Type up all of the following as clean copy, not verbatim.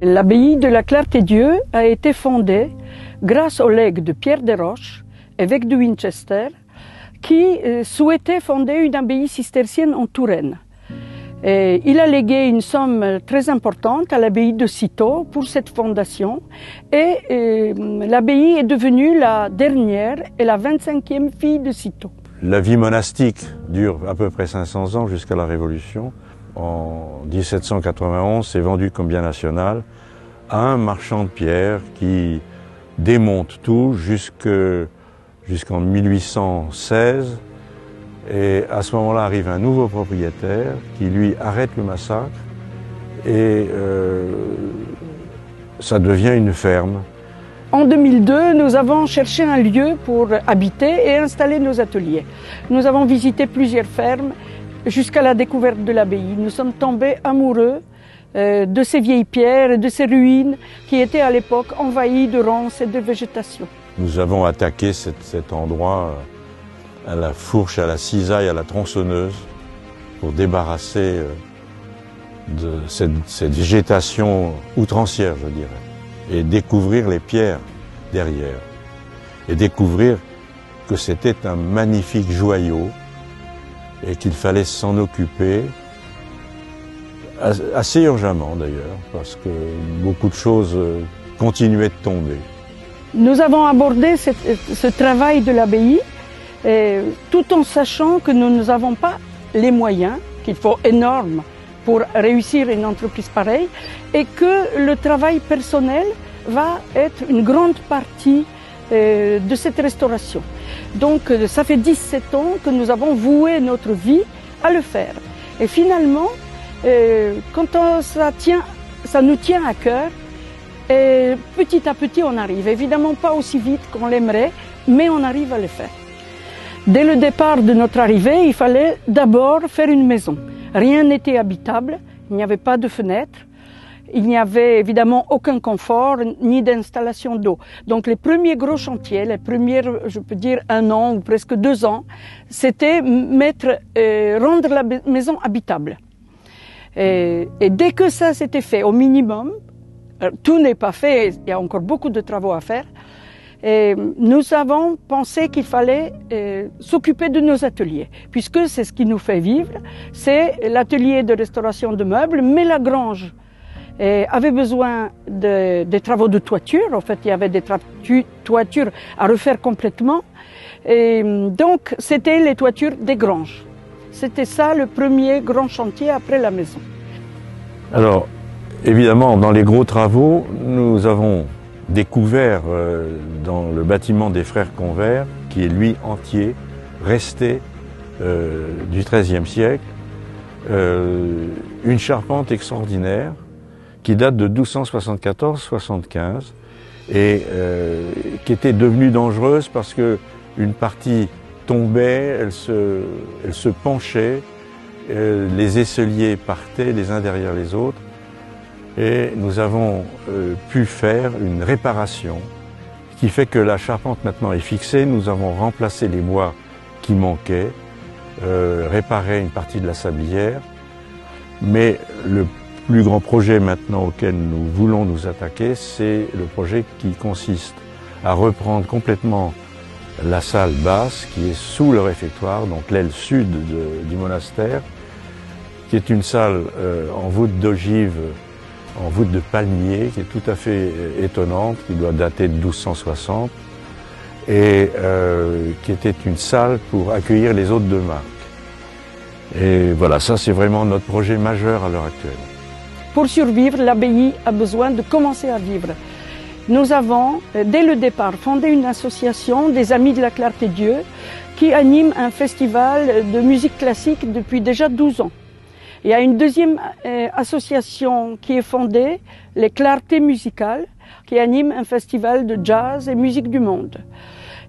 L'abbaye de la Clarté-Dieu a été fondée grâce au legs de Pierre Desroches, évêque de Winchester, qui souhaitait fonder une abbaye cistercienne en Touraine. Et il a légué une somme très importante à l'abbaye de Cîteaux pour cette fondation et l'abbaye est devenue la dernière et la 25e fille de Cîteaux. La vie monastique dure à peu près 500 ans jusqu'à la Révolution. En 1791, c'est vendu comme bien national à un marchand de pierre qui démonte tout jusqu'en 1816. Et à ce moment-là arrive un nouveau propriétaire qui lui arrête le massacre et ça devient une ferme. En 2002, nous avons cherché un lieu pour habiter et installer nos ateliers. Nous avons visité plusieurs fermes jusqu'à la découverte de l'abbaye. Nous sommes tombés amoureux de ces vieilles pierres et de ces ruines qui étaient à l'époque envahies de ronces et de végétation. Nous avons attaqué cet endroit à la fourche, à la cisaille, à la tronçonneuse pour débarrasser de cette végétation outrancière, je dirais, et découvrir les pierres derrière et découvrir que c'était un magnifique joyau et qu'il fallait s'en occuper assez urgemment d'ailleurs, parce que beaucoup de choses continuaient de tomber. Nous avons abordé ce travail de l'abbaye tout en sachant que nous n'avons pas les moyens, qu'il faut énormes pour réussir une entreprise pareille, et que le travail personnel va être une grande partie de cette restauration. Donc ça fait 17 ans que nous avons voué notre vie à le faire. Et finalement, quand ça nous tient à cœur, et petit à petit on arrive. Évidemment pas aussi vite qu'on l'aimerait, mais on arrive à le faire. Dès le départ de notre arrivée, il fallait d'abord faire une maison. Rien n'était habitable, il n'y avait pas de fenêtres, il n'y avait évidemment aucun confort ni d'installation d'eau. Donc les premiers gros chantiers, les premiers, je peux dire 1 an ou presque 2 ans, c'était rendre la maison habitable. Et dès que ça s'était fait au minimum, tout n'est pas fait, il y a encore beaucoup de travaux à faire, et nous avons pensé qu'il fallait s'occuper de nos ateliers, puisque c'est ce qui nous fait vivre, c'est l'atelier de restauration de meubles, mais la grange avait besoin des travaux de toiture. En fait, il y avait des toitures à refaire complètement, et donc c'était les toitures des granges. C'était ça le premier grand chantier après la maison. Alors, évidemment, dans les gros travaux, nous avons découvert dans le bâtiment des frères Convert, qui est lui entier, resté du XIIIe siècle, une charpente extraordinaire qui date de 1274-75 et qui était devenue dangereuse parce que une partie tombait, elle se penchait, les aisseliers partaient les uns derrière les autres. Et nous avons pu faire une réparation qui fait que la charpente maintenant est fixée. Nous avons remplacé les bois qui manquaient, réparé une partie de la sablière. Mais le plus grand projet maintenant auquel nous voulons nous attaquer, c'est le projet qui consiste à reprendre complètement la salle basse qui est sous le réfectoire, donc l'aile sud du monastère, qui est une salle en voûte d'ogive, en voûte de palmier, qui est tout à fait étonnante, qui doit dater de 1260, et qui était une salle pour accueillir les hôtes de marque. Et voilà, ça c'est vraiment notre projet majeur à l'heure actuelle. Pour survivre, l'abbaye a besoin de commencer à vivre. Nous avons, dès le départ, fondé une association des Amis de la Clarté-Dieu qui anime un festival de musique classique depuis déjà 12 ans. Il y a une deuxième association qui est fondée, les Clartés Musicales, qui anime un festival de jazz et musique du monde.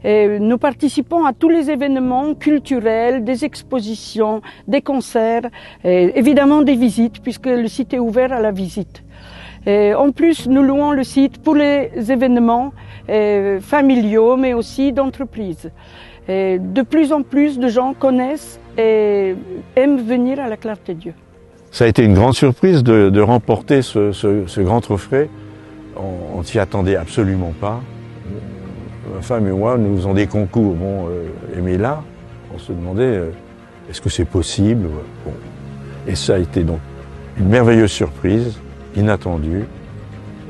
Et nous participons à tous les événements culturels, des expositions, des concerts, et évidemment des visites, puisque le site est ouvert à la visite. Et en plus, nous louons le site pour les événements familiaux, mais aussi d'entreprises. De plus en plus de gens connaissent et aiment venir à la Clarté-Dieu. Ça a été une grande surprise de remporter ce grand trophée. On ne s'y attendait absolument pas. Ma femme et moi, nous faisons des concours. Bon, mais là, on se demandait, est-ce que c'est possible? Bon. Et ça a été donc une merveilleuse surprise, inattendue.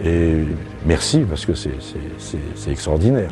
Et merci, parce que c'est extraordinaire.